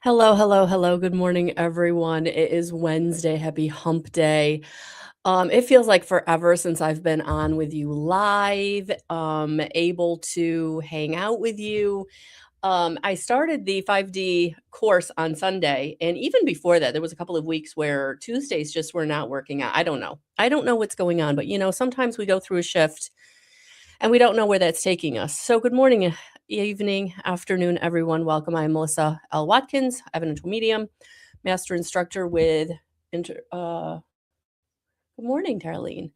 Hello, hello, hello. Good morning, everyone. It is Wednesday. Happy hump day. It feels like forever since I've been on with you live, able to hang out with you. I started the 5D course on Sunday, and even before that, there was a couple of weeks where Tuesdays just were not working out. I don't know. I don't know what's going on, but sometimes we go through a shift and we don't know where that's taking us. So, good morning, evening, afternoon, everyone. Welcome. I'm Melissa L. Watkins, evidential medium, master instructor with good morning, Darlene.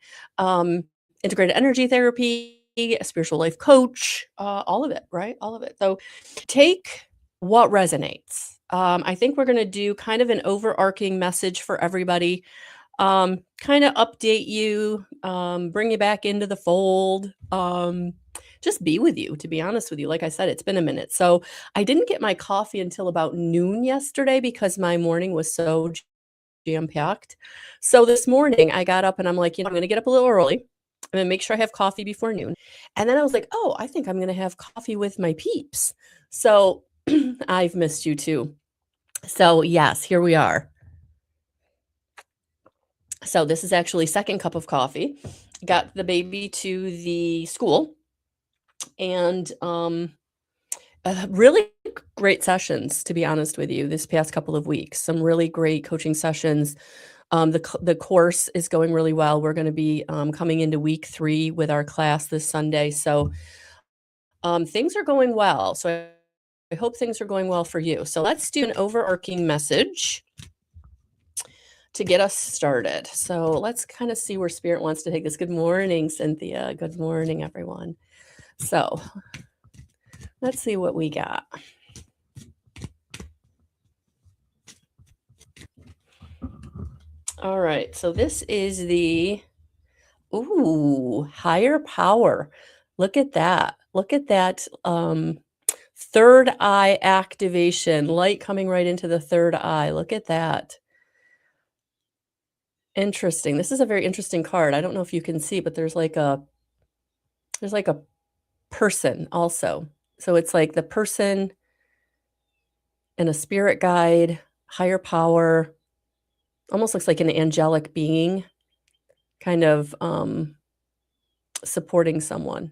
Integrated energy therapy, a spiritual life coach, all of it, right? All of it. So, take what resonates. I think we're going to do kind of an overarching message for everybody, kind of update you, bring you back into the fold, just be with you, to be honest with you. Like I said, it's been a minute. So I didn't get my coffee until about noon yesterday because my morning was so jam packed. So this morning I got up and I'm like, I'm going to get up a little early. I'm going to make sure I have coffee before noon. And then I was like, oh, I think I'm going to have coffee with my peeps. So I've missed you too. So yes, here we are. So this is actually second cup of coffee. Got the baby to the school, and really great sessions, to be honest with you, this past couple of weeks. Some really great coaching sessions. The course is going really well. We're going to be coming into week 3 with our class this Sunday. So things are going well. So I hope things are going well for you. So let's do an overarching message to get us started. So let's kind of see where Spirit wants to take this. Good morning, Cynthia. Good morning, everyone. So let's see what we got. All right. So this is the higher power. Look at that. Look at that. Third eye activation, light coming right into the third eye. Look at that. Interesting. This is a very interesting card. I don't know if you can see, but there's like a person also. So it's like the person and a spirit guide, higher power, almost looks like an angelic being kind of supporting someone.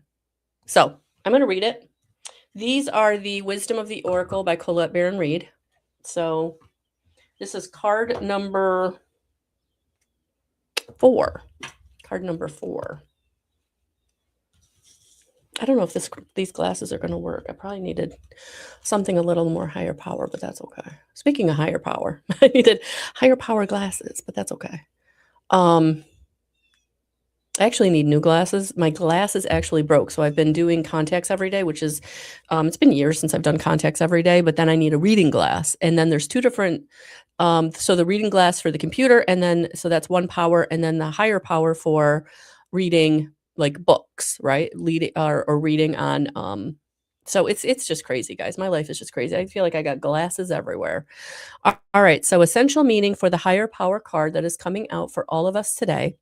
So I'm going to read it. These are the Wisdom of the Oracle by Colette Baron Reed. So this is card number 4. Card number 4. I don't know if these glasses are going to work. I probably needed something a little more higher power, but that's okay. Speaking of higher power, I needed higher power glasses, but that's okay. I actually need new glasses. My glasses actually broke, so I've been doing contacts every day, which is, it's been years since I've done contacts every day, but then I need a reading glass. And then there's 2 different, so the reading glass for the computer, and then, so that's one power, and then the higher power for reading like books, right? Or reading on, so it's just crazy, guys. My life is just crazy. I feel like I got glasses everywhere. All right. So essential meaning for the higher power card that is coming out for all of us today: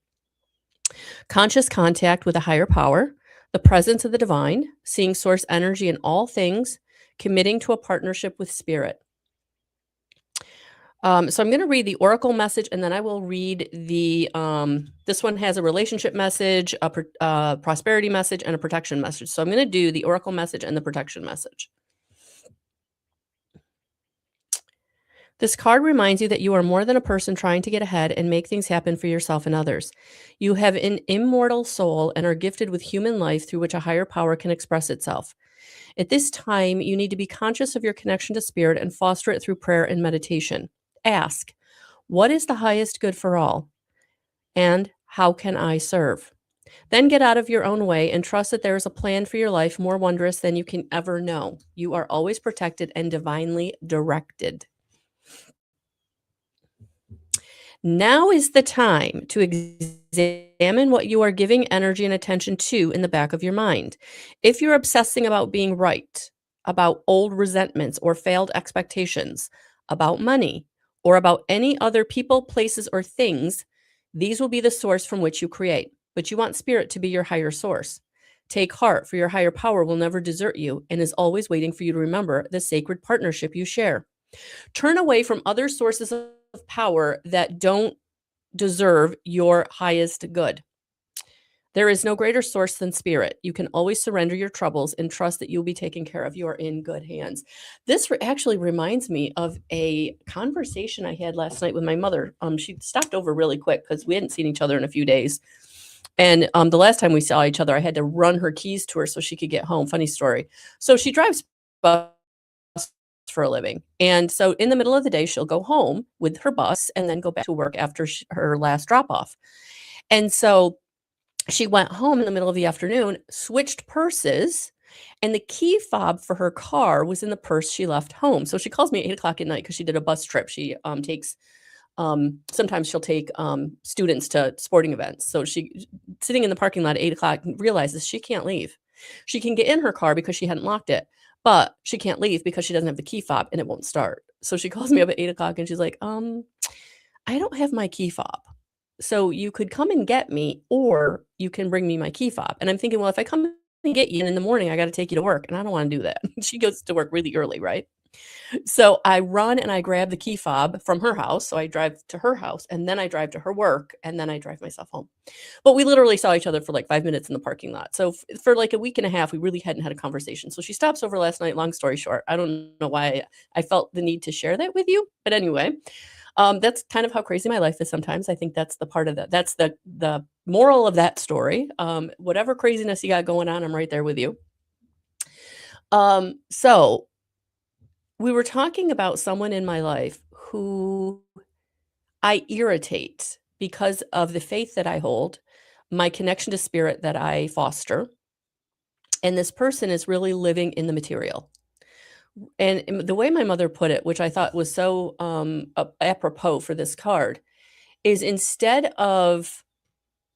conscious contact with a higher power, the presence of the divine, seeing source energy in all things, committing to a partnership with spirit. So I'm going to read the oracle message, and then I will read the, this one has a relationship message, a prosperity message, and a protection message. So I'm going to do the oracle message and the protection message. This card reminds you that you are more than a person trying to get ahead and make things happen for yourself and others. You have an immortal soul and are gifted with human life through which a higher power can express itself. At this time, you need to be conscious of your connection to spirit and foster it through prayer and meditation. Ask, what is the highest good for all? And how can I serve? Then get out of your own way and trust that there is a plan for your life more wondrous than you can ever know. You are always protected and divinely directed. Now is the time to examine what you are giving energy and attention to in the back of your mind. If you're obsessing about being right, about old resentments or failed expectations, about money, or about any other people, places, or things, these will be the source from which you create. But you want spirit to be your higher source. Take heart, for your higher power will never desert you and is always waiting for you to remember the sacred partnership you share. Turn away from other sources of power that don't deserve your highest good. There is no greater source than spirit. You can always surrender your troubles and trust that you'll be taken care of. You are in good hands. This actually reminds me of a conversation I had last night with my mother. She stopped over really quick because we hadn't seen each other in a few days. And the last time we saw each other, I had to run her keys to her so she could get home. Funny story. So she drives bus for a living. And so in the middle of the day, she'll go home with her bus and then go back to work after her last drop off. And so she went home in the middle of the afternoon, switched purses, and the key fob for her car was in the purse she left home. So she calls me at 8 o'clock at night because she did a bus trip. She takes sometimes she'll take students to sporting events. So she sitting in the parking lot at 8 o'clock realizes she can't leave. She can get in her car because she hadn't locked it, but she can't leave because she doesn't have the key fob and it won't start. So she calls me up at 8 o'clock and she's like, I don't have my key fob. So you could come and get me, or you can bring me my key fob. And I'm thinking, well, if I come and get you and in the morning, I got to take you to work and I don't want to do that. She goes to work really early, right? So I run and I grab the key fob from her house. So I drive to her house and then I drive to her work and then I drive myself home. But we literally saw each other for like 5 minutes in the parking lot. So for like a week and a half, we really hadn't had a conversation. So she stops over last night. Long story short, I don't know why I felt the need to share that with you. But anyway, that's kind of how crazy my life is sometimes. I think that's the part of that. That's the moral of that story. Whatever craziness you got going on, I'm right there with you. So we were talking about someone in my life who I irritate because of the faith that I hold, my connection to spirit that I foster. And this person is really living in the material. And the way my mother put it, which I thought was so apropos for this card, is instead of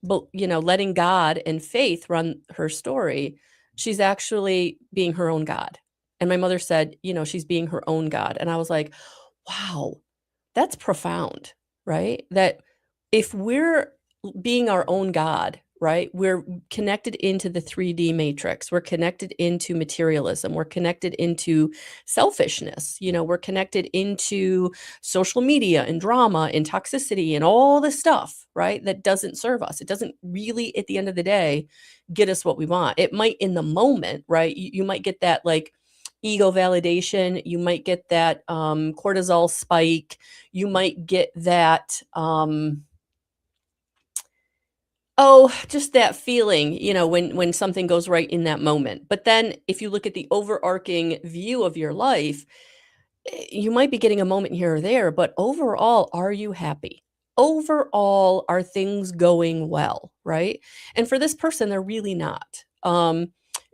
letting God and faith run her story, she's actually being her own God. And my mother said, she's being her own God. And I was like, wow, that's profound, right? That if we're being our own God, right? We're connected into the 3D matrix. We're connected into materialism. We're connected into selfishness. We're connected into social media and drama and toxicity and all this stuff, right? That doesn't serve us. It doesn't really, at the end of the day, get us what we want. It might in the moment, right? You might get that like ego validation. You might get that cortisol spike. You might get that just that feeling, when something goes right in that moment. But then if you look at the overarching view of your life, you might be getting a moment here or there, but overall, are you happy? Overall, are things going well, right? And for this person, they're really not.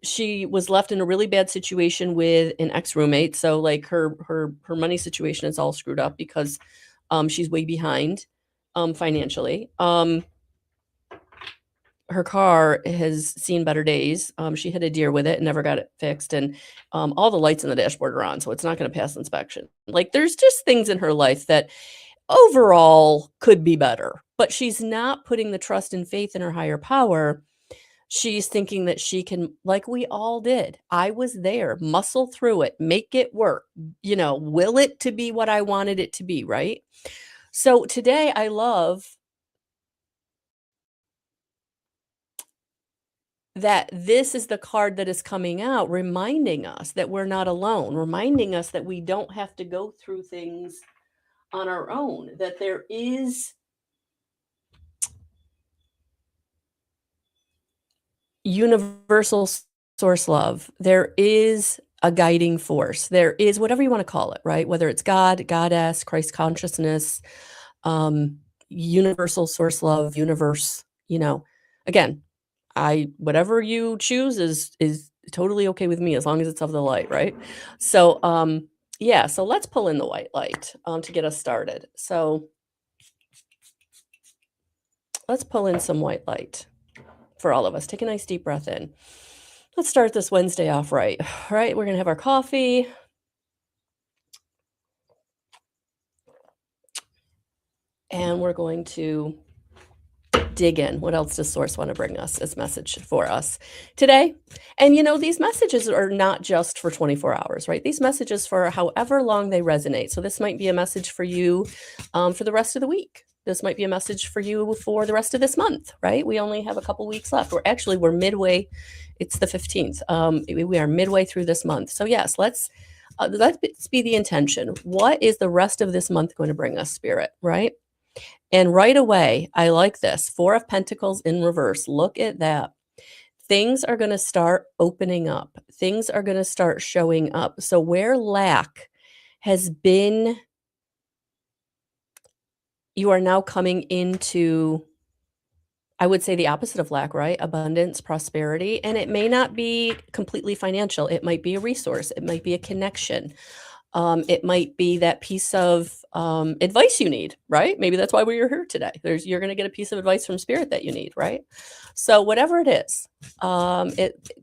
She was left in a really bad situation with an ex-roommate. So like her money situation is all screwed up because she's way behind financially. Her car has seen better days. She hit a deer with it and never got it fixed. And all the lights in the dashboard are on, so it's not going to pass inspection. Like there's just things in her life that overall could be better, but she's not putting the trust and faith in her higher power. She's thinking that she can, like we all did. I was there, muscle through it, make it work, will it to be what I wanted it to be, right? So today I love that this is the card that is coming out, reminding us that we're not alone, reminding us that we don't have to go through things on our own, that there is universal source love. There is a guiding force. There is whatever you want to call it, right? Whether it's God, goddess, Christ consciousness, universal source love, universe, again, whatever you choose is totally okay with me as long as it's of the light, right? So yeah, so let's pull in the white light to get us started. So let's pull in some white light for all of us. Take a nice deep breath in. Let's start this Wednesday off right. All right, we're gonna have our coffee. And we're going to dig in. What else does Source want to bring us as message for us today? And these messages are not just for 24 hours, right? These messages for however long they resonate. So this might be a message for you for the rest of the week. This might be a message for you for the rest of this month, right? We only have a couple weeks left. We're midway. It's the 15th. We are midway through this month. So yes, let's be the intention. What is the rest of this month going to bring us, Spirit, right? And right away, I like this. 4 of Pentacles in reverse. Look at that. Things are going to start opening up. Things are going to start showing up. So where lack has been, you are now coming into, I would say, the opposite of lack, right? Abundance, prosperity. And it may not be completely financial. It might be a resource. It might be a connection. It might be that piece of advice you need, right? Maybe that's why we're here today. You're going to get a piece of advice from Spirit that you need, right? So whatever it is,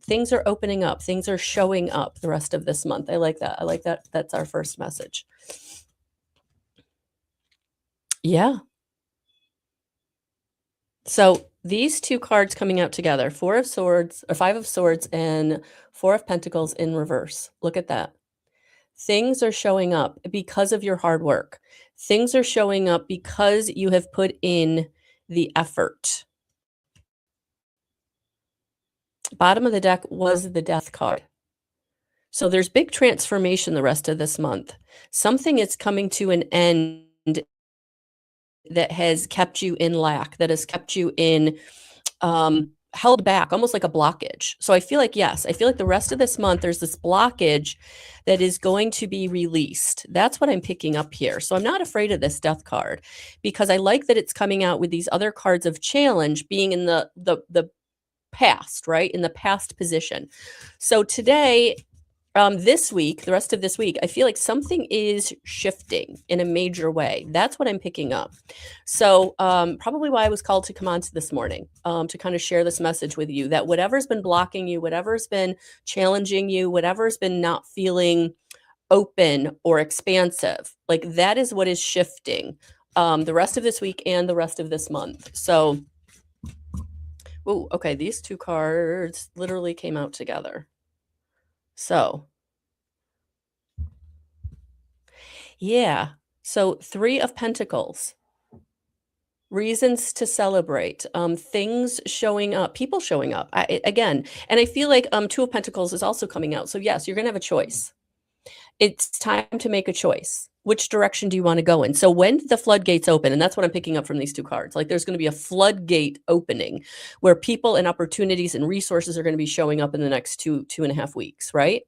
things are opening up. Things are showing up the rest of this month. I like that. I like that. That's our first message. Yeah. So these 2 cards coming out together, 4 of Swords, or 5 of Swords, and 4 of Pentacles in reverse. Look at that. Things are showing up because of your hard work. Things are showing up because you have put in the effort. Bottom of the deck was the Death card. So there's big transformation the rest of this month. Something is coming to an end that has kept you in lack, that has kept you in held back, almost like a blockage. So I feel like, yes, I feel like the rest of this month, there's this blockage that is going to be released. That's what I'm picking up here. So I'm not afraid of this Death card because I like that it's coming out with these other cards of challenge being in the past, right? In the past position. So today, this week, the rest of this week, I feel like something is shifting in a major way. That's what I'm picking up. So probably why I was called to come on to this morning, to kind of share this message with you, that whatever's been blocking you, whatever's been challenging you, whatever's been not feeling open or expansive, like that is what is shifting the rest of this week and the rest of this month. So, oh, okay, these 2 cards literally came out together. So, yeah. So 3 of Pentacles, reasons to celebrate, things showing up, people showing up again. And I feel like 2 of Pentacles is also coming out. So yes, you're going to have a choice. It's time to make a choice. Which direction do you want to go in? So when the floodgates open, and that's what I'm picking up from these 2 cards, like there's going to be a floodgate opening where people and opportunities and resources are going to be showing up in the next 2.5 weeks, right?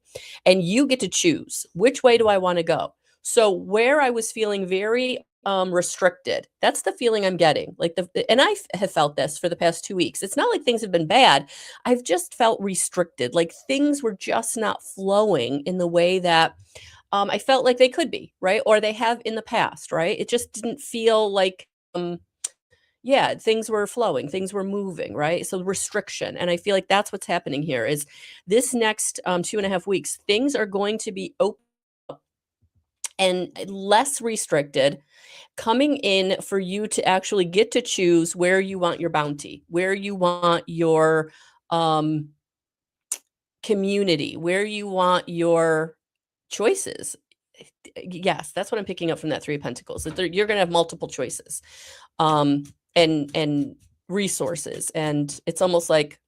And you get to choose, which way do I want to go? So where I was feeling very restricted, that's the feeling I'm getting. Like and I have felt this for the past 2 weeks. It's not like things have been bad. I've just felt restricted. Like things were just not flowing in the way that I felt like they could be, right? Or they have in the past, right? It just didn't feel like, yeah, things were flowing, things were moving, right? So restriction. And I feel like that's what's happening here is this next 2.5 weeks, things are going to be open and less restricted, coming in for you to actually get to choose where you want your bounty, where you want your community, where you want your choices. Yes, that's what I'm picking up from that 3 of Pentacles. That you're going to have multiple choices, and resources, and it's almost like,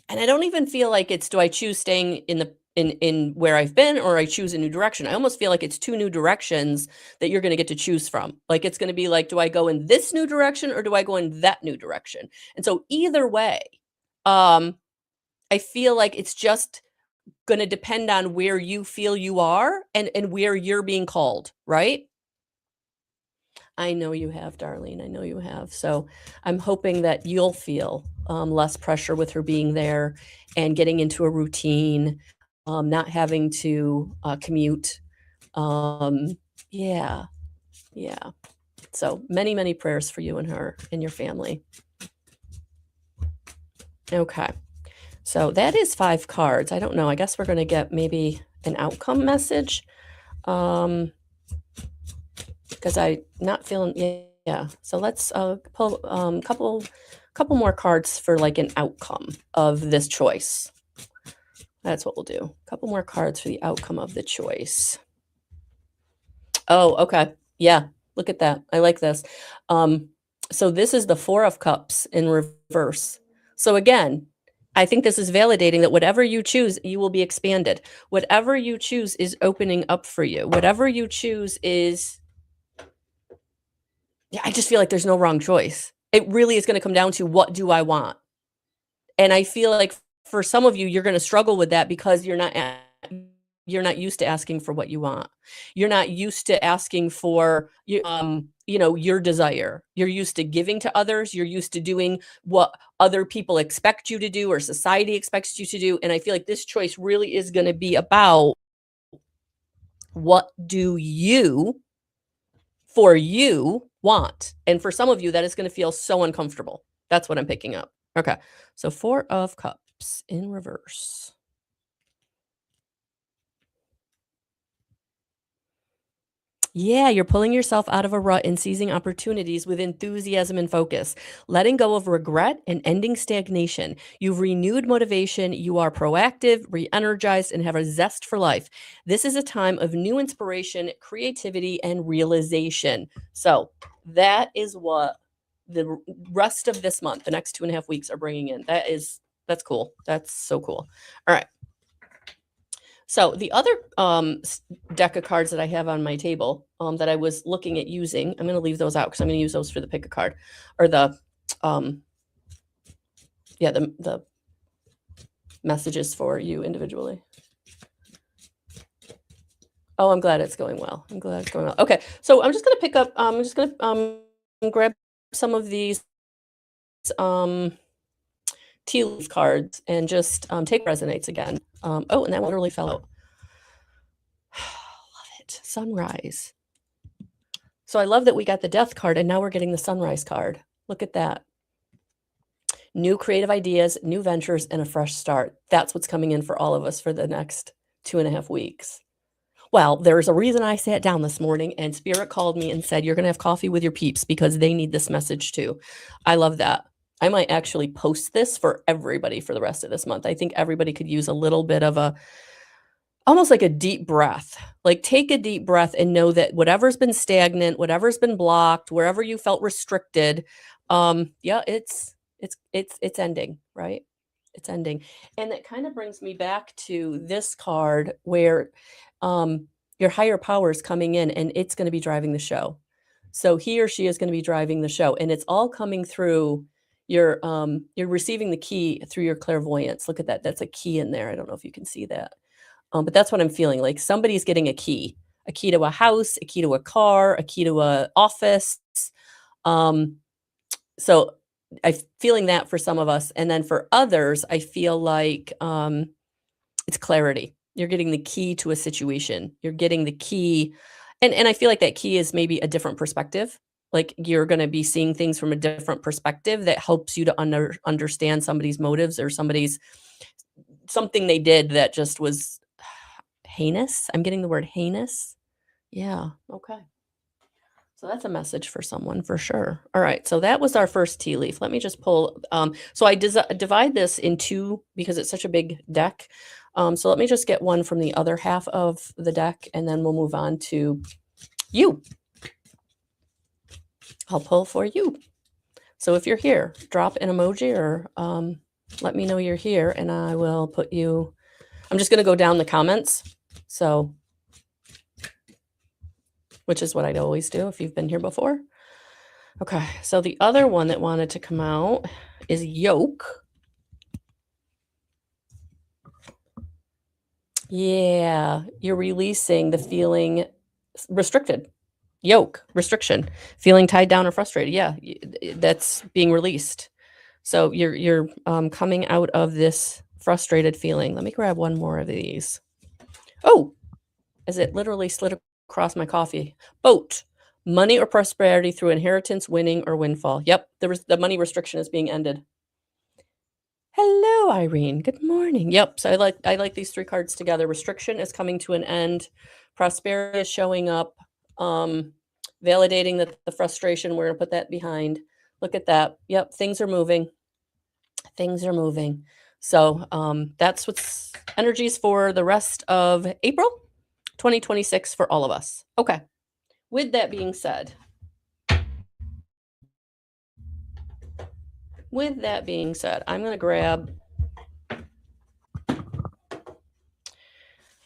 and I don't even feel like it's, do I choose staying in where I've been, or I choose a new direction? I almost feel like it's 2 new directions that you're going to get to choose from. Like it's going to be like, do I go in this new direction or do I go in that new direction? And so either way, I feel like it's just going to depend on where you feel you are and where you're being called, right? I know you have, Darlene. I know you have. So I'm hoping that you'll feel less pressure with her being there and getting into a routine, not having to commute. Yeah. So many, many prayers for you and her and your family. Okay. So that is 5 cards. I don't know. I guess we're going to get maybe an outcome message. Because I'm not feeling, Yeah. So let's pull couple more cards for like an outcome of this choice. That's what we'll do. A couple more cards for the outcome of the choice. Oh, okay. Yeah. Look at that. I like this. Um, so this is the Four of Cups in reverse. So again, I think this is validating that whatever you choose, you will be expanded. Whatever you choose is opening up for you. Whatever you choose is, yeah, I just feel like there's no wrong choice. It really is going to come down to what do I want? And I feel like for some of you, you're going to struggle with that because you're not used to asking for what you want. You're not used to asking for your desire. You're used to giving to others. You're used to doing what other people expect you to do or society expects you to do. And I feel like this choice really is going to be about what do you for you want. And for some of you, that is going to feel so uncomfortable. That's what I'm picking up. Okay. So Four of Cups in reverse. Yeah, you're pulling yourself out of a rut and seizing opportunities with enthusiasm and focus, letting go of regret and ending stagnation. You've renewed motivation, you are proactive, re energized, and have a zest for life. This is a time of new inspiration, creativity, and realization. So, that is what the rest of this month, the next 2.5 weeks, are bringing in. That's cool. That's so cool. All right. So the other deck of cards that I have on my table that I was looking at using, I'm going to leave those out because I'm going to use those for the pick a card or um, the messages for you individually. Oh, I'm glad it's going well. I'm glad it's going well. Okay, so I'm just going to pick up. I'm just going to grab some of these tea leaf cards and just take resonates again. Oh, and that one literally fell out. Love it. Sunrise. So I love that we got the death card and now we're getting the sunrise card. Look at that. New creative ideas, new ventures, and a fresh start. That's what's coming in for all of us for the next 2.5 weeks. Well, there's a reason I sat down this morning and Spirit called me and said, you're going to have coffee with your peeps because they need this message too. I love that. I might actually post this for everybody for the rest of this month. I think everybody could use a little bit of almost like a deep breath. Like take a deep breath and know that whatever's been stagnant, whatever's been blocked, wherever you felt restricted, yeah, it's ending, right? It's ending. And that kind of brings me back to this card where your higher power is coming in and it's going to be driving the show. So he or she is going to be driving the show and it's all coming through you're receiving the key through your clairvoyance. Look at that. That's a key in there. I don't know if you can see that. But that's what I'm feeling like somebody's getting a key to a house, a key to a car, a key to a office. So I'm feeling that for some of us. And then for others, I feel like it's clarity. You're getting the key to a situation. You're getting the key. And I feel like that key is maybe a different perspective. Like you're going to be seeing things from a different perspective that helps you to understand somebody's motives or something they did that just was heinous. I'm getting the word heinous. Yeah. Okay. So that's a message for someone for sure. All right. So that was our first tea leaf. Let me just pull. So I divide this in two because it's such a big deck. So let me just get one from the other half of the deck and then we'll move on to you. I'll pull for you. So if you're here, drop an emoji or let me know you're here and I will put you. I'm just going to go down the comments. So which is what I'd always do if you've been here before. Okay, so the other one that wanted to come out is yoke. Yeah, you're releasing the feeling restricted. Yoke, restriction, feeling tied down or frustrated. Yeah, that's being released. So you're coming out of this frustrated feeling. Let me grab one more of these. Oh, as it literally slid across my coffee. Boat, money or prosperity through inheritance, winning, or windfall. Yep, the money restriction is being ended. Hello, Irene. Good morning. Yep. So I like these three cards together. Restriction is coming to an end. Prosperity is showing up. validating that the frustration, we're gonna put that behind. Look at that. Yep, things are moving. Things are moving. So that's what's energies for the rest of April 2026 for all of us. Okay. With that being said, I'm going to grab.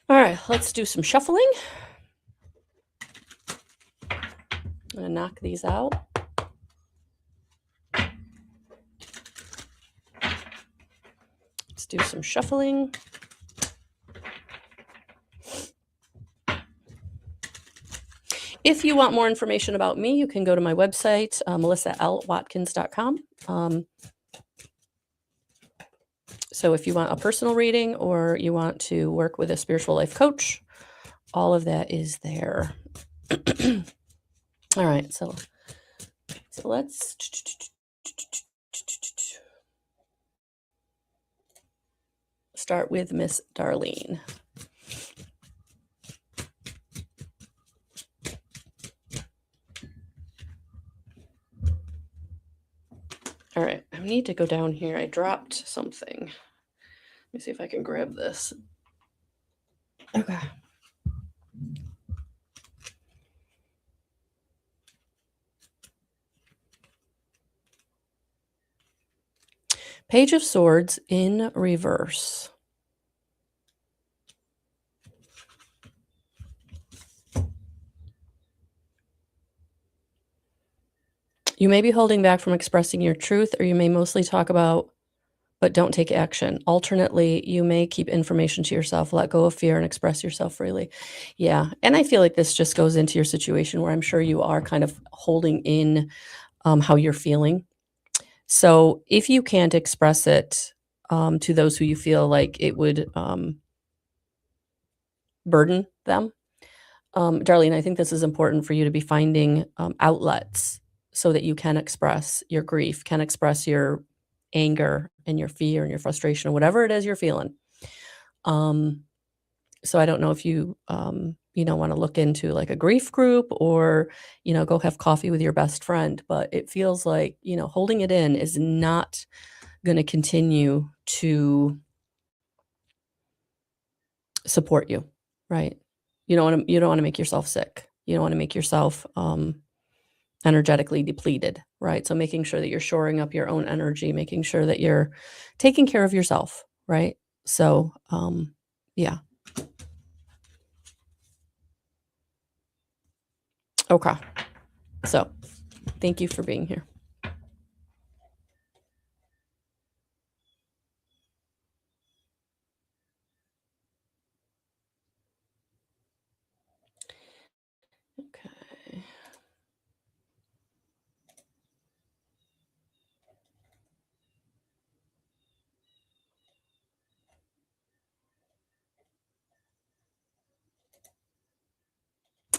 All right, let's do some shuffling. I'm going to knock these out. Let's do some shuffling. If you want more information about me, you can go to my website, melissalwatkins.com. So if you want a personal reading or you want to work with a spiritual life coach, all of that is there. All right, so let's start with Miss Darlene. All right, I need to go down here. I dropped something. Let me see if I can grab this. Okay. Page of Swords in reverse. You may be holding back from expressing your truth, or you may mostly talk about but don't take action. Alternately, you may keep information to yourself, let go of fear, and express yourself freely. Yeah, and I feel like this just goes into your situation where I'm sure you are kind of holding in how you're feeling. So if you can't express it to those who you feel like it would burden them, Darlene, I think this is important for you to be finding outlets so that you can express your grief, can express your anger and your fear and your frustration or whatever it is you're feeling. So I don't know if you, want to look into like a grief group or, go have coffee with your best friend, but it feels like, holding it in is not going to continue to support you, right? You don't want to make yourself sick. You don't want to make yourself energetically depleted, right? So making sure that you're shoring up your own energy, making sure that you're taking care of yourself, right? So, yeah. Okay. So, thank you for being here. Okay.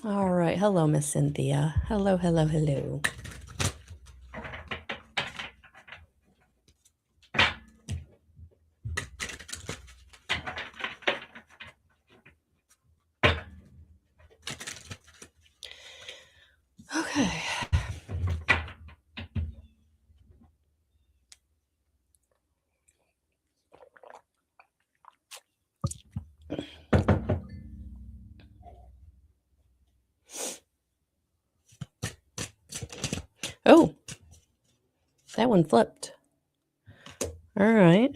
All right. Hello, Miss Cynthia. Hello, hello, hello. Okay. Oh, that one flipped. All right.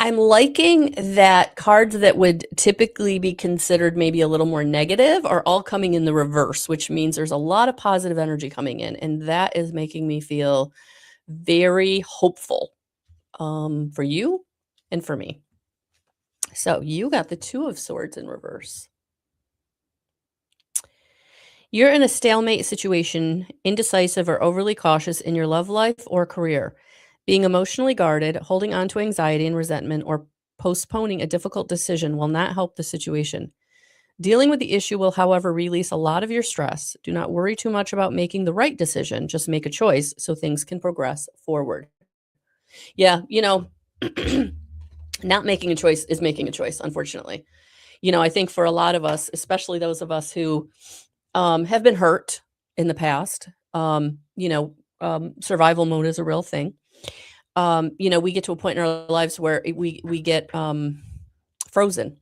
I'm liking that cards that would typically be considered maybe a little more negative are all coming in the reverse, which means there's a lot of positive energy coming in. And that is making me feel very hopeful for you and for me. So you got the Two of Swords in reverse. You're in a stalemate situation, indecisive or overly cautious in your love life or career. Being emotionally guarded, holding on to anxiety and resentment, or postponing a difficult decision will not help the situation. Dealing with the issue will, however, release a lot of your stress. Do not worry too much about making the right decision. Just make a choice so things can progress forward. Yeah, not making a choice is making a choice, unfortunately. I think for a lot of us, especially those of us who have been hurt in the past, survival mode is a real thing. We get to a point in our lives where we get frozen.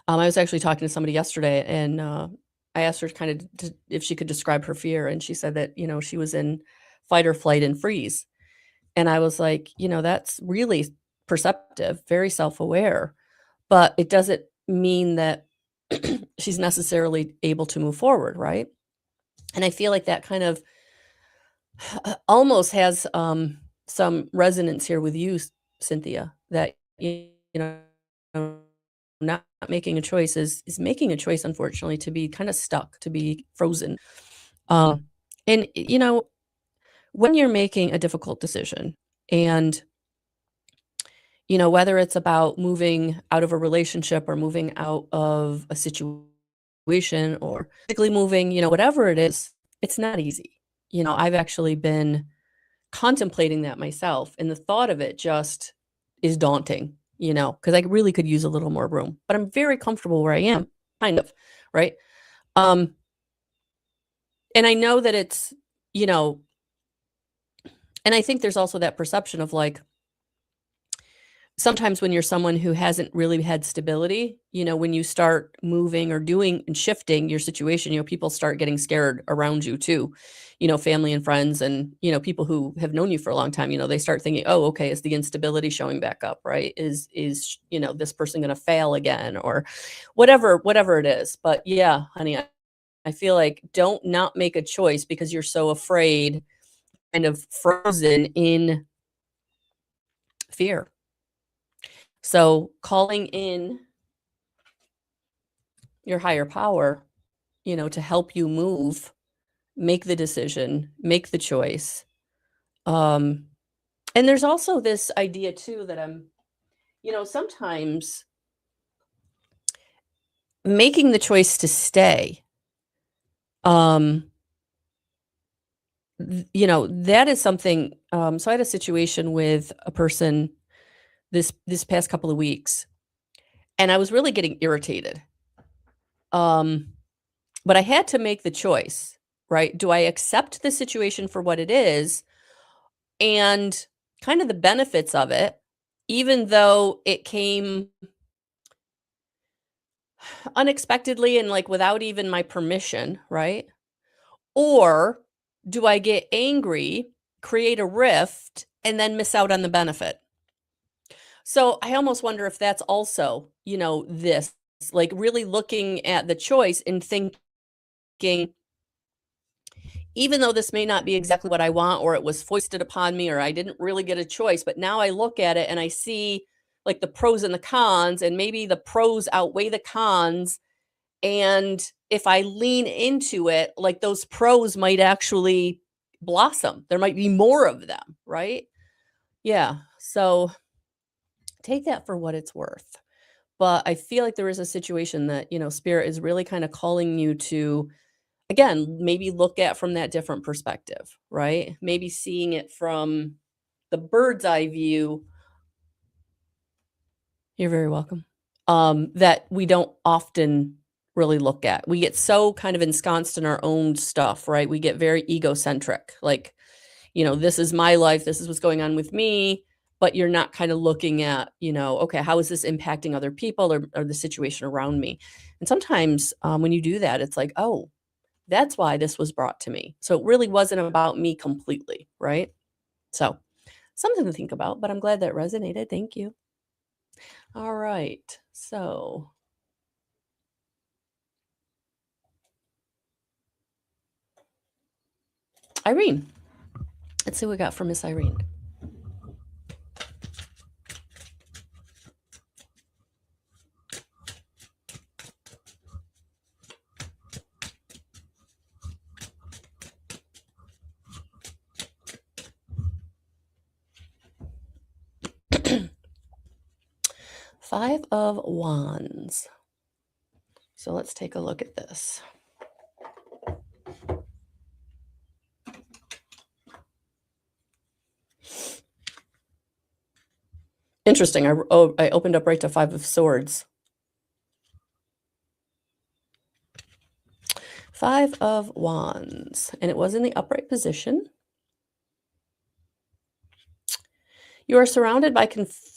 I was actually talking to somebody yesterday, and I asked her kind of if she could describe her fear, and she said that she was in fight or flight and freeze, and I was like, that's really perceptive, very self-aware, but it doesn't mean that she's necessarily able to move forward, right? And I feel like that kind of almost has some resonance here with you, Cynthia, that not making a choice is making a choice, unfortunately, to be kind of stuck, to be frozen. And when you're making a difficult decision, and whether it's about moving out of a relationship or moving out of a situation or physically moving, whatever it is, it's not easy. I've actually been contemplating that myself, and the thought of it just is daunting, because I really could use a little more room, but I'm very comfortable where I am, kind of, right? Um, and I know that it's, you know, and I think there's also that perception of like, sometimes when you're someone who hasn't really had stability, when you start moving or doing and shifting your situation, people start getting scared around you too, family and friends and, people who have known you for a long time, they start thinking, oh, okay, is the instability showing back up, right? Is, this person going to fail again or whatever it is. But yeah, honey, I feel like don't not make a choice because you're so afraid, kind of frozen in fear. So calling in your higher power, to help you move, make the decision, make the choice. And there's also this idea too that sometimes making the choice to stay, that is something. So I had a situation with a person this past couple of weeks, and I was really getting irritated. But I had to make the choice, right? Do I accept the situation for what it is and kind of the benefits of it, even though it came unexpectedly and like without even my permission, right? Or do I get angry, create a rift, and then miss out on the benefit? So I almost wonder if that's also, this like really looking at the choice and thinking, even though this may not be exactly what I want, or it was foisted upon me, or I didn't really get a choice, but now I look at it and I see like the pros and the cons, and maybe the pros outweigh the cons. And if I lean into it, like those pros might actually blossom. There might be more of them, right? Yeah. So take that for what it's worth. But I feel like there is a situation that, Spirit is really kind of calling you to, again, maybe look at from that different perspective, right? Maybe seeing it from the bird's eye view. You're very welcome. That we don't often really look at. We get so kind of ensconced in our own stuff, right? We get very egocentric. Like, this is my life, this is what's going on with me, but you're not kind of looking at, okay, how is this impacting other people or the situation around me? And sometimes when you do that, it's like, oh, that's why this was brought to me. So it really wasn't about me completely, right? So something to think about, but I'm glad that resonated. Thank you. All right. So Irene, let's see what we got from Miss Irene. Five of Wands. So let's take a look at this. Interesting. I opened up right to Five of Swords. 5 of Wands, and it was in the upright position. You are surrounded by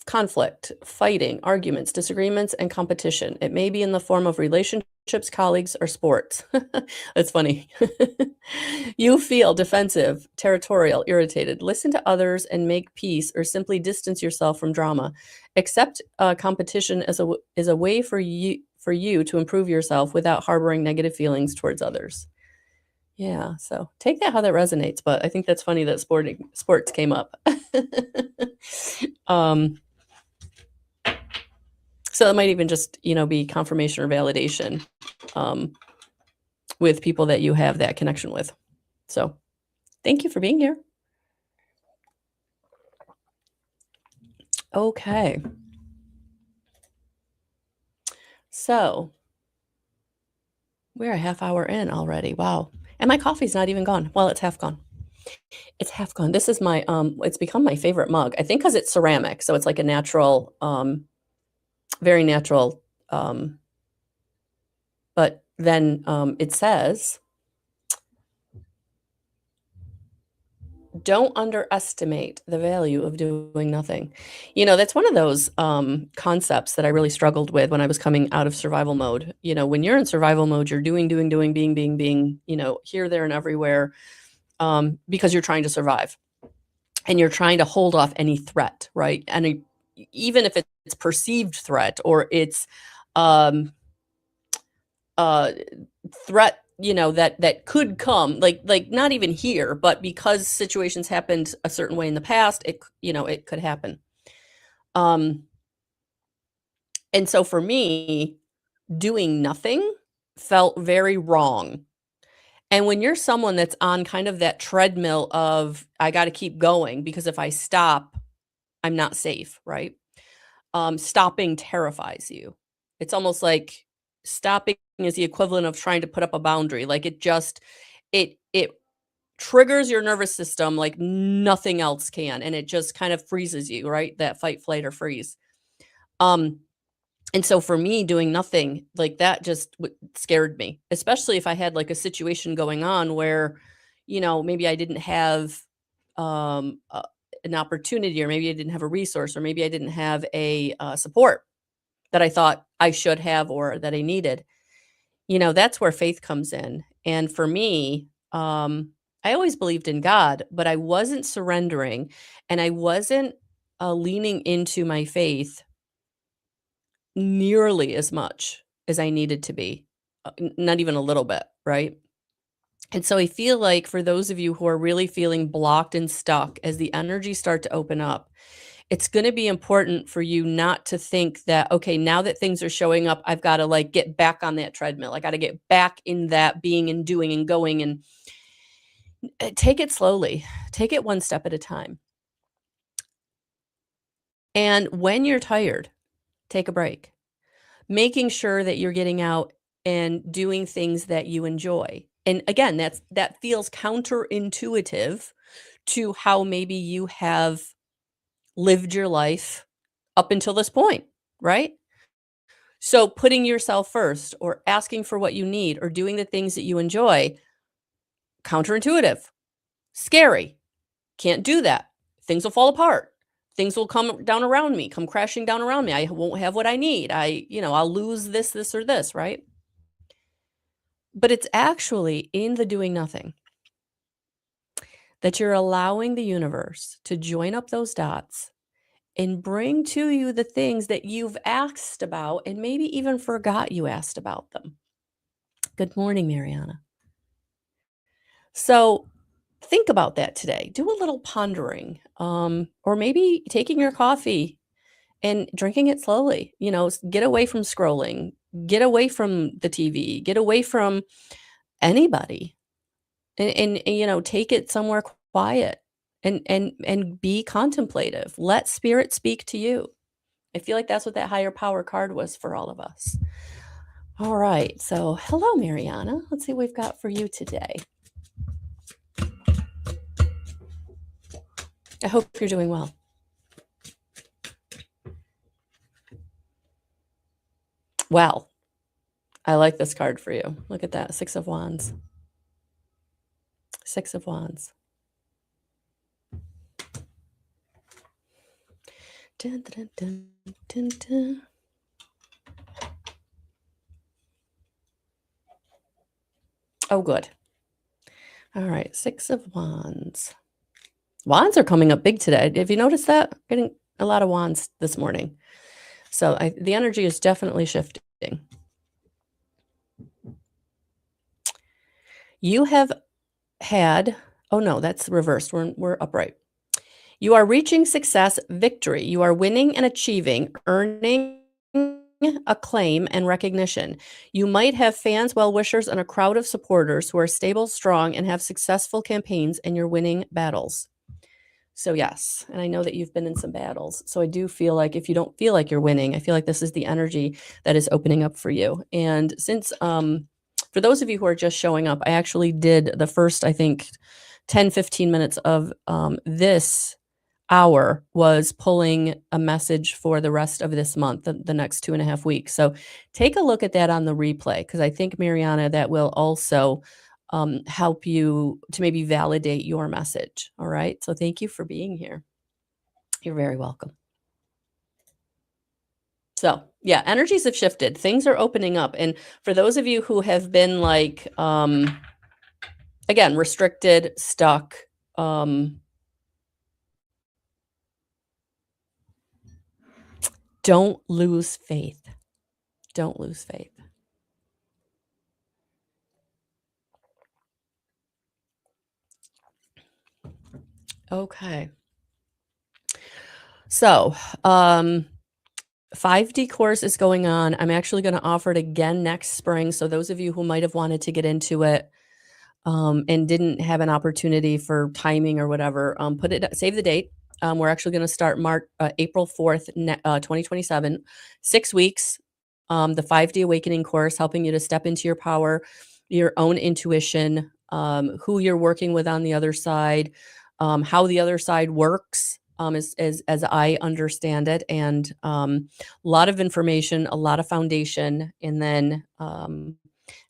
conflict, fighting, arguments, disagreements, and competition. It may be in the form of relationships, colleagues, or sports. That's funny. You feel defensive, territorial, irritated. Listen to others and make peace, or simply distance yourself from drama. Accept competition as a way for you to improve yourself without harboring negative feelings towards others. Yeah, so take that how that resonates, but I think that's funny that sports came up. Um, so it might even just, be confirmation or validation with people that you have that connection with. So thank you for being here. Okay. So we're a half hour in already. Wow. And my coffee's not even gone. Well, it's half gone. It's half gone. This is my it's become my favorite mug. I think because it's ceramic, so it's like a natural, very natural, but then it says, don't underestimate the value of doing nothing. That's one of those concepts that I really struggled with when I was coming out of survival mode. When you're in survival mode, you're doing, being, here, there, and everywhere, because you're trying to survive and you're trying to hold off any threat, right? And even if it's perceived threat, or it's threat, that could come, like not even here, but because situations happened a certain way in the past, it could happen. And so for me, doing nothing felt very wrong. And when you're someone that's on kind of that treadmill of, I got to keep going because if I stop, I'm not safe, right? Stopping terrifies you. It's almost like stopping is the equivalent of trying to put up a boundary. Like it triggers your nervous system like nothing else can, and it just kind of freezes you, right? That fight, flight, or freeze. And so for me, doing nothing like that just scared me, especially if I had like a situation going on where, maybe I didn't have an opportunity, or maybe I didn't have a resource, or maybe I didn't have a support that I thought I should have or that I needed. That's where faith comes in. And for me, I always believed in God, but I wasn't surrendering, and I wasn't leaning into my faith nearly as much as I needed to be, not even a little bit, right? And so I feel like for those of you who are really feeling blocked and stuck as the energies start to open up, it's going to be important for you not to think that, okay, now that things are showing up, I've got to like get back on that treadmill. I got to get back in that being and doing and going, and take it slowly. Take it one step at a time. And when you're tired, take a break. Making sure that you're getting out and doing things that you enjoy. And again, that feels counterintuitive to how maybe you have lived your life up until this point, right? So putting yourself first, or asking for what you need, or doing the things that you enjoy, counterintuitive, scary. Can't do that. Things will fall apart. Things will come down around me, come crashing down around me. I won't have what I need. I'll lose this, or this, right? But it's actually in the doing nothing that you're allowing the universe to join up those dots and bring to you the things that you've asked about and maybe even forgot you asked about them. Good morning, Mariana. So think about that today. Do a little pondering, or maybe taking your coffee and drinking it slowly. Get away from scrolling, get away from the TV, get away from anybody, and take it somewhere quiet, and be contemplative. Let spirit speak to you. I feel like that's what that higher power card was for all of us. All right. So hello, Mariana. Let's see what we've got for you today. I hope you're doing well. Well, I like this card for you. Look at that, 6 of Wands. 6 of Wands. Dun, dun, dun, dun, dun. Oh, good. All right, 6 of Wands. Wands are coming up big today. Have you noticed that? Getting a lot of wands this morning. So the energy is definitely shifting. You have had, oh no, that's reversed. We're upright. You are reaching success, victory. You are winning and achieving, earning acclaim and recognition. You might have fans, well-wishers, and a crowd of supporters who are stable, strong, and have successful campaigns, and you're winning battles. So yes, and I know that you've been in some battles. So I do feel like if you don't feel like you're winning, I feel like this is the energy that is opening up for you. And since for those of you who are just showing up, I actually did the first, I think, 10, 15 minutes of this hour was pulling a message for the rest of this month, the next 2.5 weeks. So take a look at that on the replay, because I think, Mariana, that will also help you to maybe validate your message. All right. So thank you for being here. You're very welcome. So yeah, energies have shifted. Things are opening up. And for those of you who have been like, again, restricted, stuck, don't lose faith. Don't lose faith. Okay. So, 5D course is going on. I'm actually going to offer it again next spring. So those of you who might have wanted to get into it and didn't have an opportunity for timing or whatever, save the date. We're actually going to start April 4th, 2027, 6 weeks. The 5D Awakening course, helping you to step into your power, your own intuition, who you're working with on the other side, how the other side works, as I understand it, and a lot of information, a lot of foundation, and then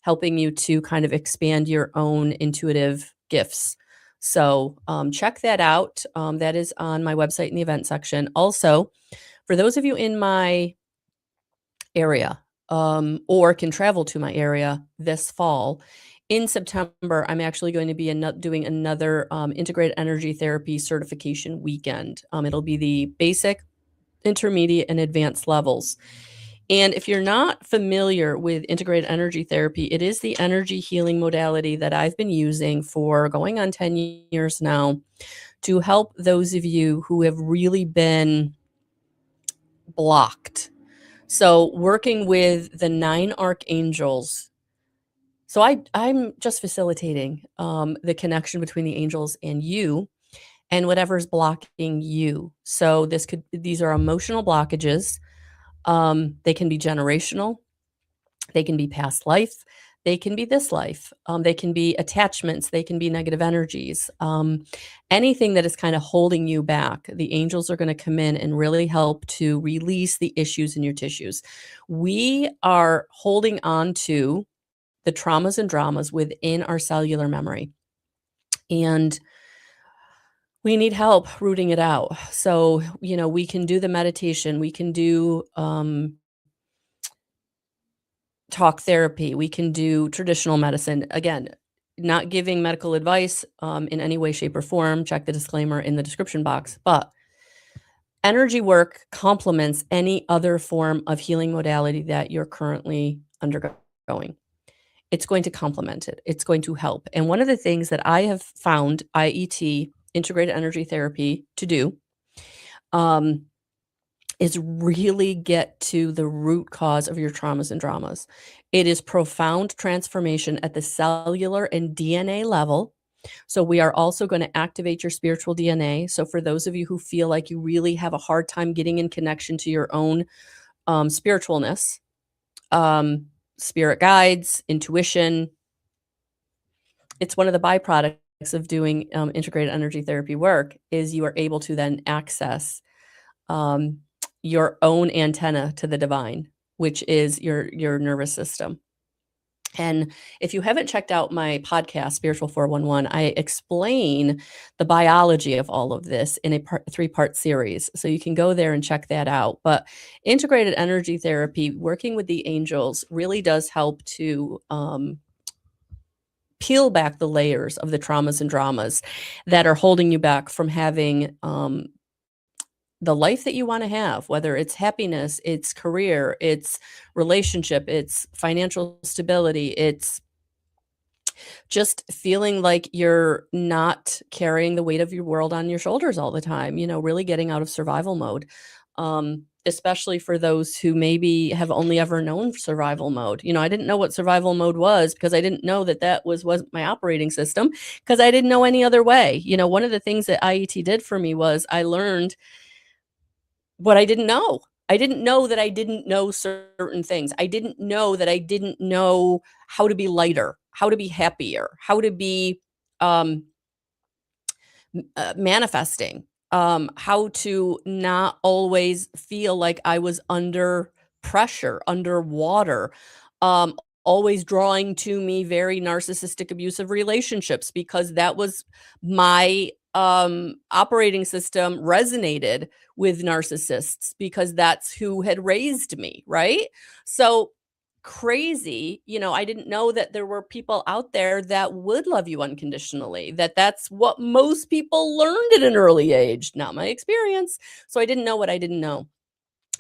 helping you to kind of expand your own intuitive gifts. So check that out. That is on my website in the event section. Also, for those of you in my area or can travel to my area this fall, in September, I'm actually going to be doing another integrated energy therapy certification weekend. It'll be the basic, intermediate, and advanced levels. And if you're not familiar with integrated energy therapy, it is the energy healing modality that I've been using for going on 10 years now to help those of you who have really been blocked. So working with the 9 archangels. So I'm just facilitating the connection between the angels and you and whatever's blocking you. So these are emotional blockages. They can be generational. They can be past life. They can be this life. They can be attachments. They can be negative energies. Anything that is kind of holding you back, the angels are going to come in and really help to release the issues in your tissues. We are holding on to the traumas and dramas within our cellular memory. And we need help rooting it out. So, we can do the meditation. We can do talk therapy. We can do traditional medicine. Again, not giving medical advice in any way, shape, or form. Check the disclaimer in the description box. But energy work complements any other form of healing modality that you're currently undergoing. It's going to complement it. It's going to help. And one of the things that I have found IET, integrated energy therapy, to do is really get to the root cause of your traumas and dramas. It is profound transformation at the cellular and DNA level. So we are also going to activate your spiritual DNA. So for those of you who feel like you really have a hard time getting in connection to your own spiritualness, spirit guides, intuition, it's one of the byproducts of doing integrated energy therapy work is you are able to then access your own antenna to the divine, which is your nervous system. And if you haven't checked out my podcast, Spiritual 411, I explain the biology of all of this in a three-part series. So you can go there and check that out. But integrated energy therapy, working with the angels, really does help to peel back the layers of the traumas and dramas that are holding you back from having the life that you want to have, whether it's happiness, it's career, it's relationship, it's financial stability, it's just feeling like you're not carrying the weight of your world on your shoulders all the time, really getting out of survival mode. Especially for those who maybe have only ever known survival mode. I didn't know what survival mode was because I didn't know that was my operating system because I didn't know any other way. One of the things that IET did for me was I learned what I didn't know. I didn't know that I didn't know certain things. I didn't know that I didn't know how to be lighter, how to be happier, how to be um, manifesting, how to not always feel like I was under pressure, underwater, um, always drawing to me very narcissistic, abusive relationships because that was my operating system resonated with narcissists because that's who had raised me, right? So crazy, I didn't know that there were people out there that would love you unconditionally, that's what most people learned at an early age, not my experience. So I didn't know what I didn't know.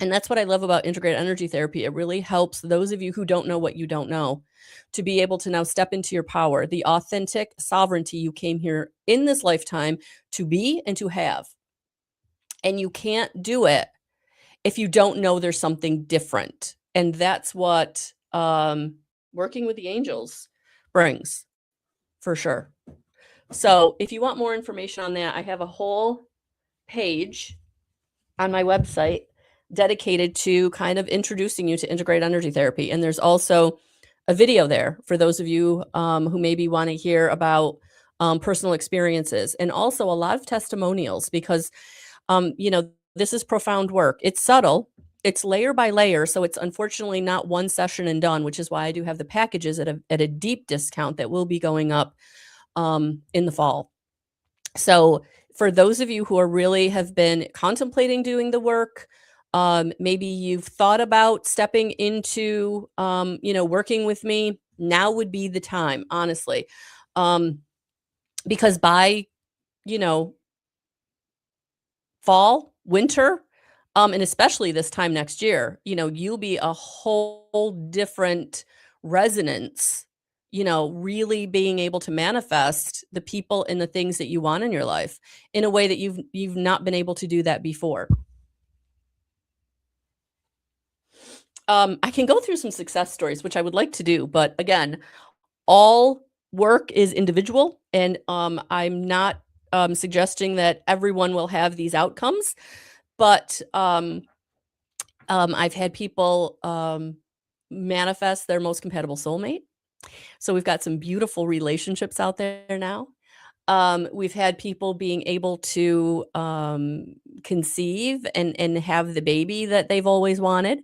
And that's what I love about integrated energy therapy. It really helps those of you who don't know what you don't know to be able to now step into your power, the authentic sovereignty you came here in this lifetime to be and to have. And you can't do it if you don't know there's something different. And that's what working with the angels brings, for sure. So if you want more information on that, I have a whole page on my website dedicated to kind of introducing you to integrated energy therapy. And there's also a video there for those of you who maybe want to hear about personal experiences and also a lot of testimonials because, this is profound work. It's subtle. It's layer by layer. So it's unfortunately not one session and done, which is why I do have the packages at a deep discount that will be going up in the fall. So for those of you who are really have been contemplating doing the work, maybe you've thought about stepping into, working with me, now would be the time, honestly. Because by, you know, fall, winter, and especially this time next year, you'll be a whole different resonance, really being able to manifest the people and the things that you want in your life in a way that you've not been able to do that before. I can go through some success stories, which I would like to do, but again, all work is individual, and I'm not suggesting that everyone will have these outcomes, but I've had people manifest their most compatible soulmate. So we've got some beautiful relationships out there now. We've had people being able to conceive and have the baby that they've always wanted.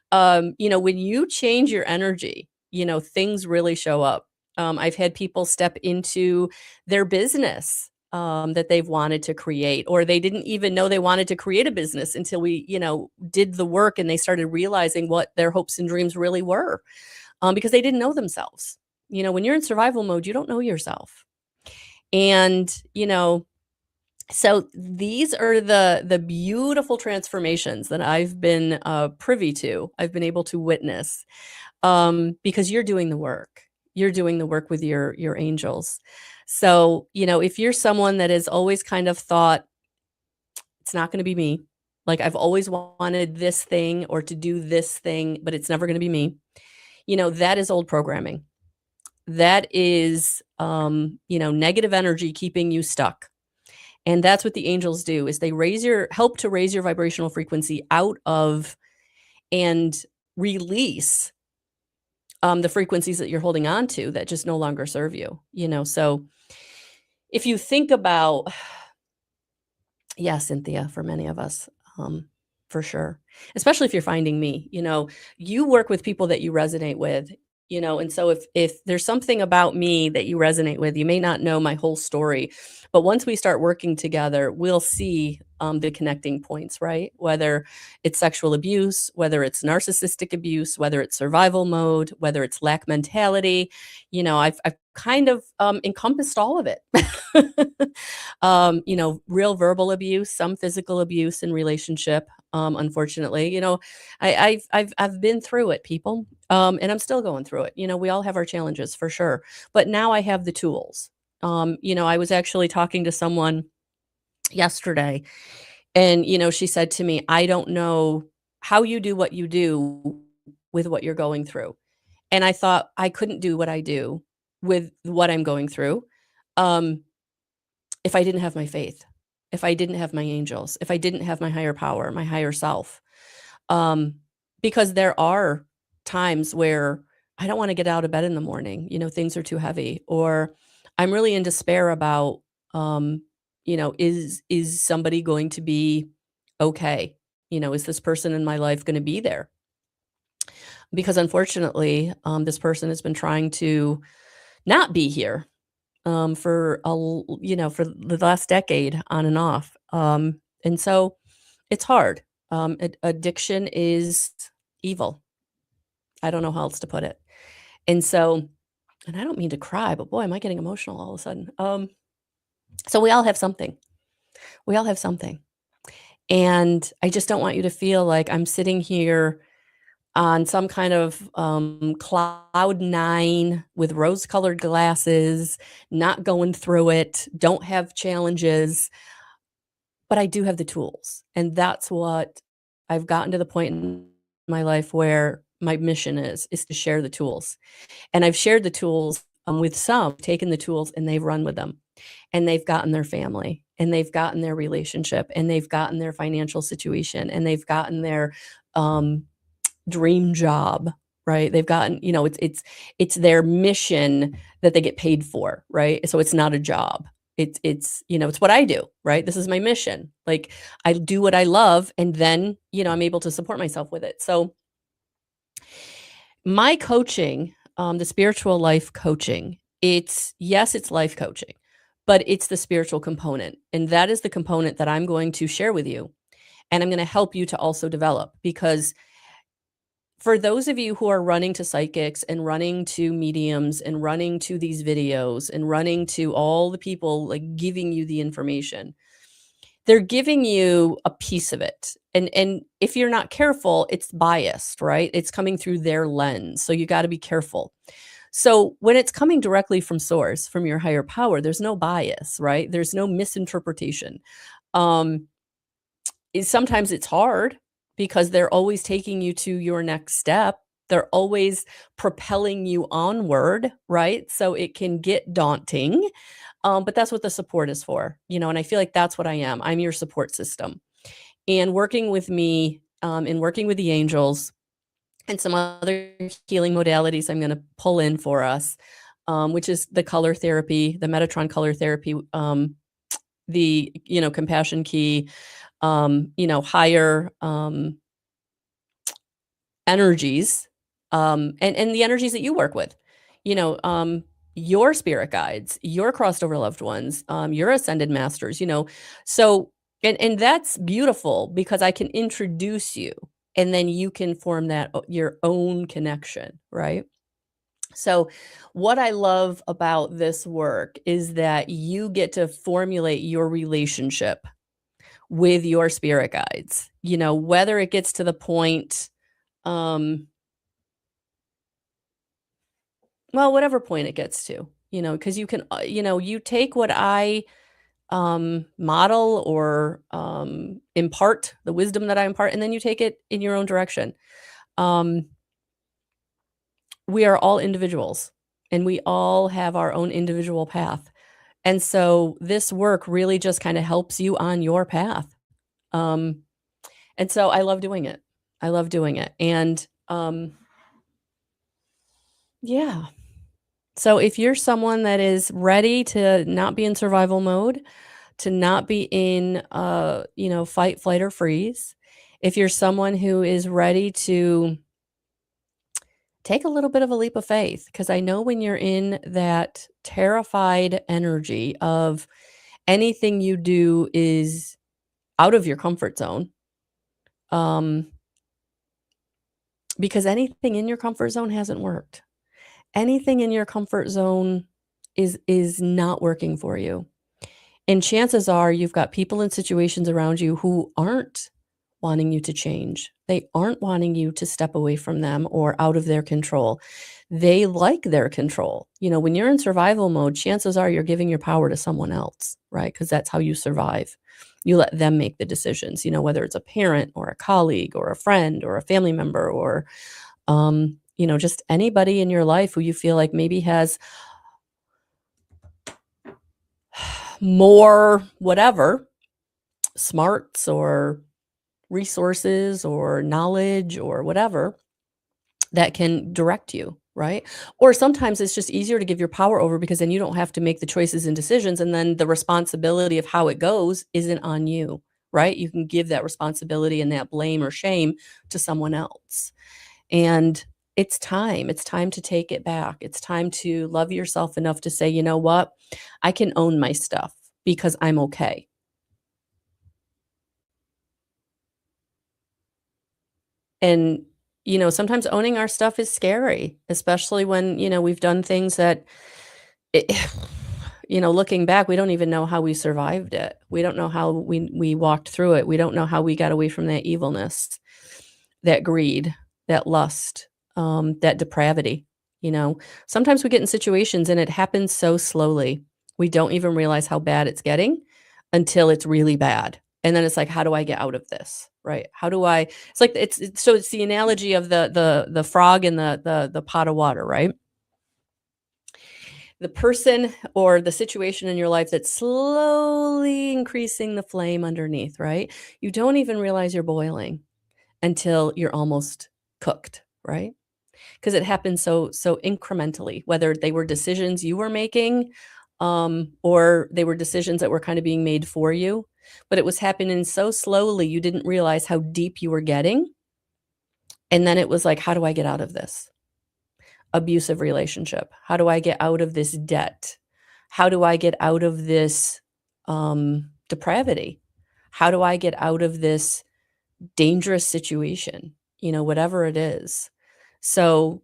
When you change your energy, things really show up. I've had people step into their business that they've wanted to create, or they didn't even know they wanted to create a business until we, did the work and they started realizing what their hopes and dreams really were because they didn't know themselves. When you're in survival mode, you don't know yourself. And, so these are the beautiful transformations that I've been privy to. I've been able to witness because you're doing the work. You're doing the work with your angels. So, if you're someone that has always kind of thought it's not going to be me, like I've always wanted this thing or to do this thing, but it's never going to be me. That is old programming. That is, negative energy keeping you stuck. And that's what the angels do is they help to raise your vibrational frequency out of and release the frequencies that you're holding on to that just no longer serve you, So if you think about, yeah, Cynthia, for many of us, for sure, especially if you're finding me, you work with people that you resonate with. And so if there's something about me that you resonate with, you may not know my whole story, but once we start working together, we'll see the connecting points, right? Whether it's sexual abuse, whether it's narcissistic abuse, whether it's survival mode, whether it's lack mentality. I've kind of encompassed all of it. Real verbal abuse, some physical abuse in relationship. Unfortunately, I've been through it, people, and I'm still going through it. We all have our challenges for sure, but now I have the tools. I was actually talking to someone yesterday, and she said to me, "I don't know how you do what you do with what you're going through." And I thought I couldn't do what I do with what I'm going through. Um, if I didn't have my faith, if I didn't have my angels, if I didn't have my higher power, my higher self. Um, because there are times where I don't want to get out of bed in the morning, things are too heavy, or I'm really in despair about, is somebody going to be okay? Is this person in my life going to be there? Because unfortunately, this person has been trying to not be here for the last decade on and off. And so it's hard. Addiction is evil. I don't know how else to put it. And so, and I don't mean to cry, but boy, am I getting emotional all of a sudden. So we all have something. We all have something. And I just don't want you to feel like I'm sitting here on some kind of cloud nine with rose colored glasses, not going through it, don't have challenges, but I do have the tools. And that's what I've gotten to the point in my life where my mission is to share the tools. And I've shared the tools with some, taken the tools and they've run with them. And they've gotten their family and they've gotten their relationship and they've gotten their financial situation and they've gotten their um, dream job, right? They've gotten, it's their mission that they get paid for, right? So it's not a job. It's what I do, right? This is my mission. Like I do what I love and then, I'm able to support myself with it. So my coaching, the spiritual life coaching, it's life coaching, but it's the spiritual component. And that is the component that I'm going to share with you. And I'm going to help you to also develop because for those of you who are running to psychics and running to mediums and running to these videos and running to all the people like giving you the information, they're giving you a piece of it. And if you're not careful, it's biased, right? It's coming through their lens. So you got to be careful. So when it's coming directly from source, from your higher power, there's no bias, right? There's no misinterpretation. Um, Sometimes it's hard because they're always taking you to your next step. They're always propelling you onward, right? So it can get daunting. But that's what the support is for, and I feel like that's what I am. I'm your support system. And working with me and working with the angels and some other healing modalities I'm going to pull in for us, which is the color therapy, the Metatron color therapy, the, compassion key, higher energies, and the energies that you work with, your spirit guides, your crossed over loved ones, your ascended masters, so, and that's beautiful because I can introduce you and then you can form that your own connection, right? So, what I love about this work is that you get to formulate your relationship with your spirit guides, whether it gets to the point, um, well, whatever point it gets to, because you can, you take what I model or impart, the wisdom that I impart, and then you take it in your own direction. Um, we are all individuals and we all have our own individual path. And so this work really just kind of helps you on your path. Um, and so I love doing it. I love doing it. And yeah. So if you're someone that is ready to not be in survival mode, to not be in fight, flight, or freeze, if you're someone who is ready to take a little bit of a leap of faith, because I know when you're in that terrified energy of anything you do is out of your comfort zone, um, because anything in your comfort zone hasn't worked. Anything in your comfort zone is not working for you. And chances are you've got people and situations around you who aren't wanting you to change. They aren't wanting you to step away from them or out of their control. They like their control. When you're in survival mode, chances are you're giving your power to someone else, right? Because that's how you survive. You let them make the decisions, whether it's a parent or a colleague or a friend or a family member or, just anybody in your life who you feel like maybe has more whatever smarts or resources or knowledge or whatever that can direct you, right? Or sometimes it's just easier to give your power over, because then you don't have to make the choices and decisions, and then the responsibility of how it goes isn't on you, right? You can give that responsibility and that blame or shame to someone else. And it's time to take it back. It's time to love yourself enough to say, you know what? I can own my stuff because I'm okay. And, sometimes owning our stuff is scary, especially when, we've done things that, it, looking back, we don't even know how we survived it. We don't know how we walked through it. We don't know how we got away from that evilness, that greed, that lust, that depravity. Sometimes we get in situations and it happens so slowly. We don't even realize how bad it's getting until it's really bad. And then it's like, how do I get out of this? Right? How do I? It's like it's the analogy of the frog in the pot of water, right? The person or the situation in your life that's slowly increasing the flame underneath, right? You don't even realize you're boiling until you're almost cooked, right? Because it happens so incrementally, whether they were decisions you were making, or they were decisions that were kind of being made for you, but it was happening so slowly you didn't realize how deep you were getting. And then it was like, how do I get out of this abusive relationship? How do I get out of this debt? How do I get out of this depravity? How do I get out of this dangerous situation? Whatever it is. So,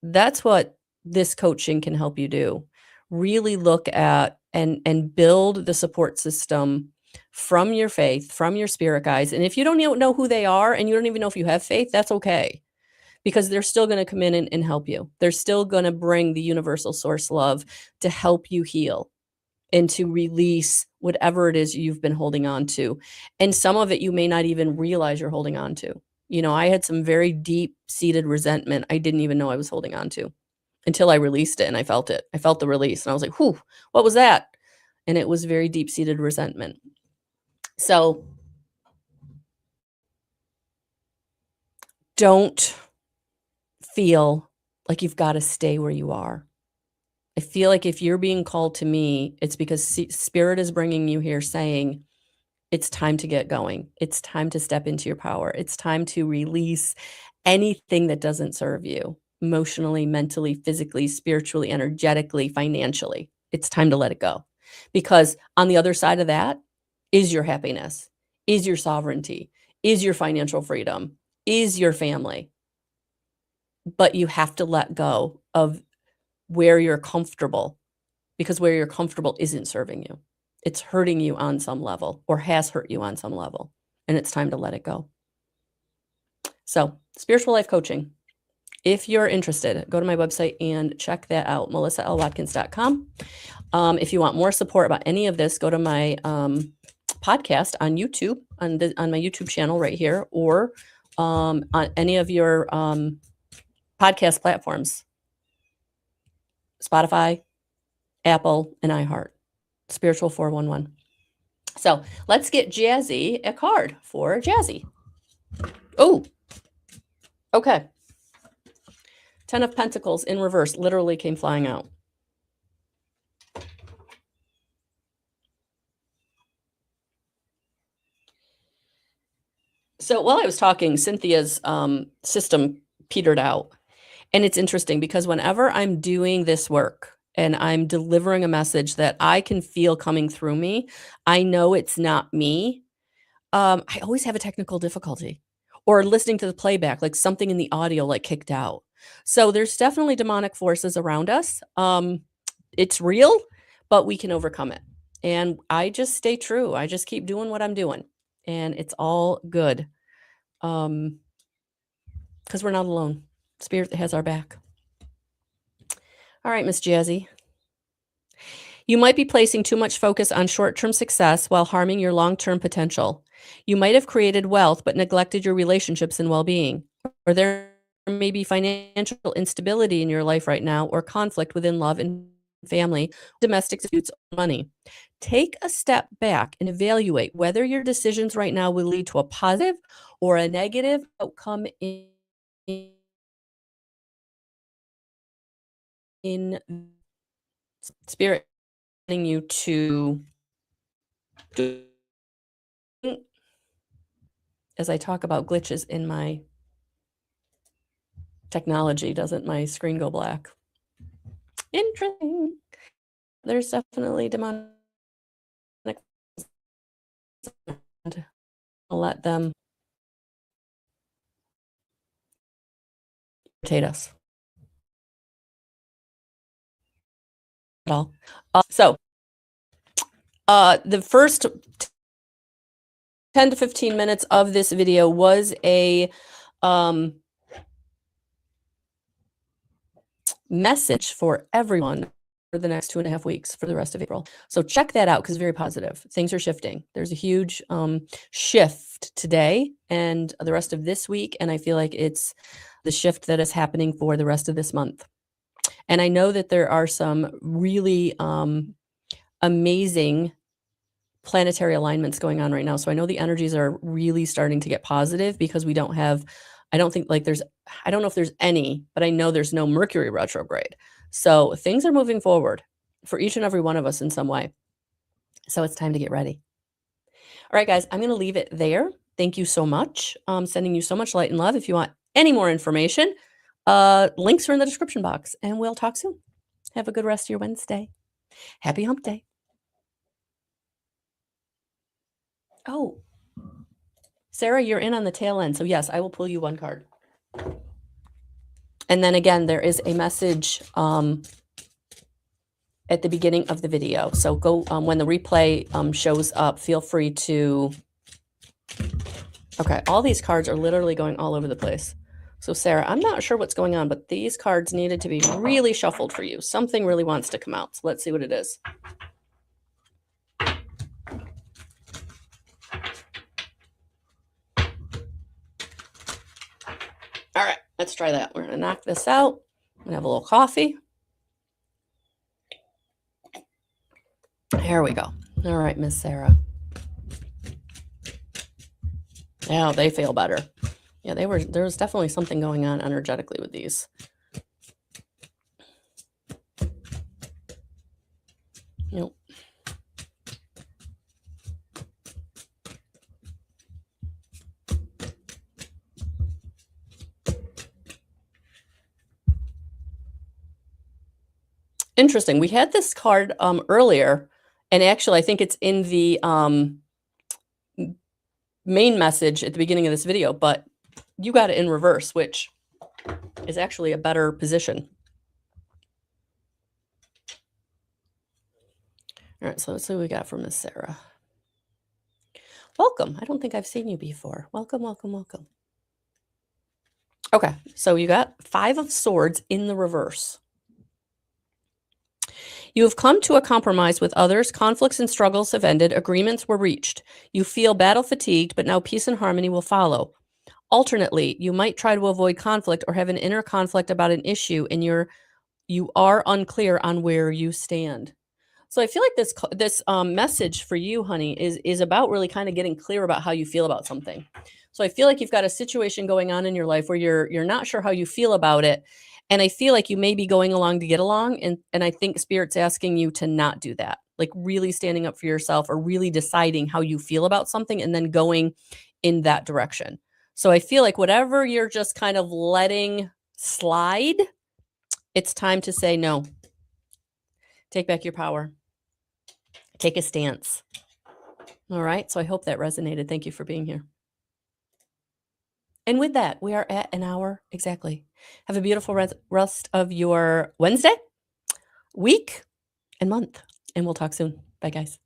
that's what this coaching can help you do. Really look at and build the support system from your faith, from your spirit guides. And if you don't even know who they are and you don't even know if you have faith, that's okay. Because they're still going to come in and help you. They're still going to bring the universal source love to help you heal and to release whatever it is you've been holding on to. And some of it you may not even realize you're holding on to. I had some very deep seated resentment I didn't even know I was holding on to until I released it and I felt it. I felt the release and I was like, whew, what was that? And it was very deep seated resentment. So don't feel like you've got to stay where you are. I feel like if you're being called to me, it's because Spirit is bringing you here saying, it's time to get going. It's time to step into your power. It's time to release anything that doesn't serve you emotionally, mentally, physically, spiritually, energetically, financially. It's time to let it go. Because on the other side of that is your happiness, is your sovereignty, is your financial freedom, is your family. But you have to let go of where you're comfortable, because where you're comfortable isn't serving you. It's hurting you on some level or has hurt you on some level, and it's time to let it go. So, spiritual life coaching. If you're interested, go to my website and check that out, melissalwatkins.com. If you want more support about any of this, go to my podcast on YouTube, on my YouTube channel right here, or on any of your podcast platforms, Spotify, Apple, and iHeart. Spiritual 411. So let's get Jazzy a card for Jazzy. Oh, okay. 10 of Pentacles in reverse literally came flying out. So while I was talking, Cynthia's system petered out. And it's interesting because whenever I'm doing this work and I'm delivering a message that I can feel coming through me, I know it's not me. I always have a technical difficulty or listening to the playback, like something in the audio like kicked out. So there's definitely demonic forces around us. It's real, but we can overcome it. And I just stay true. I just keep doing what I'm doing, and it's all good. Because we're not alone. Spirit has our back. All right, Miss Jazzy. You might be placing too much focus on short-term success while harming your long-term potential. You might have created wealth but neglected your relationships and well-being. Or there may be financial instability in your life right now or conflict within love and family, domestic disputes, money. Take a step back and evaluate whether your decisions right now will lead to a positive or a negative outcome in spirit you to do, as I talk about glitches in my technology, doesn't my screen go black? Interesting. There's definitely demonic. I'll let them irritate us at all. The first 10 to 15 minutes of this video was a message for everyone for the next 2.5 weeks for the rest of April. So check that out because it's very positive. Things are shifting. There's a huge shift today and the rest of this week. And I feel like it's the shift that is happening for the rest of this month. And I know that there are some really amazing planetary alignments going on right now. So I know the energies are really starting to get positive because we don't have, I don't think like there's, I don't know if there's any, but I know there's no Mercury retrograde. So things are moving forward for each and every one of us in some way. So it's time to get ready. All right, guys, I'm going to leave it there. Thank you so much. I'm sending you so much light and love. If you want any more information, links are in the description box, and we'll talk soon. Have a good rest of your Wednesday. Happy hump day. Oh, Sarah, you're in on the tail end. So yes, I will pull you one card. And then again, there is a message at the beginning of the video. So go when the replay shows up, feel free to. Okay, all these cards are literally going all over the place. So Sarah, I'm not sure what's going on, but these cards needed to be really shuffled for you. Something really wants to come out. So let's see what it is. All right, let's try that. We're going to knock this out. I'm going to have a little coffee. Here we go. All right, Miss Sarah. Yeah, they feel better. Yeah, there was definitely something going on energetically with these. Nope. Interesting. We had this card earlier, and actually I think it's in the main message at the beginning of this video, but you got it in reverse, which is actually a better position. All right, so let's see what we got from Miss Sarah. Welcome. I don't think I've seen you before. Welcome, welcome, welcome. Okay, so you got 5 of Swords in the reverse. You have come to a compromise with others. Conflicts and struggles have ended. Agreements were reached. You feel battle fatigued, but now peace and harmony will follow. Alternately, you might try to avoid conflict or have an inner conflict about an issue, and you are unclear on where you stand. So I feel like this message for you, honey, is about really kind of getting clear about how you feel about something. So I feel like you've got a situation going on in your life where you're not sure how you feel about it. And I feel like you may be going along to get along. And I think Spirit's asking you to not do that, like really standing up for yourself or really deciding how you feel about something and then going in that direction. So I feel like whatever you're just kind of letting slide, it's time to say no. Take back your power. Take a stance. All right. So I hope that resonated. Thank you for being here. And with that, we are at an hour exactly. Have a beautiful rest of your Wednesday, week, and month. And we'll talk soon. Bye, guys.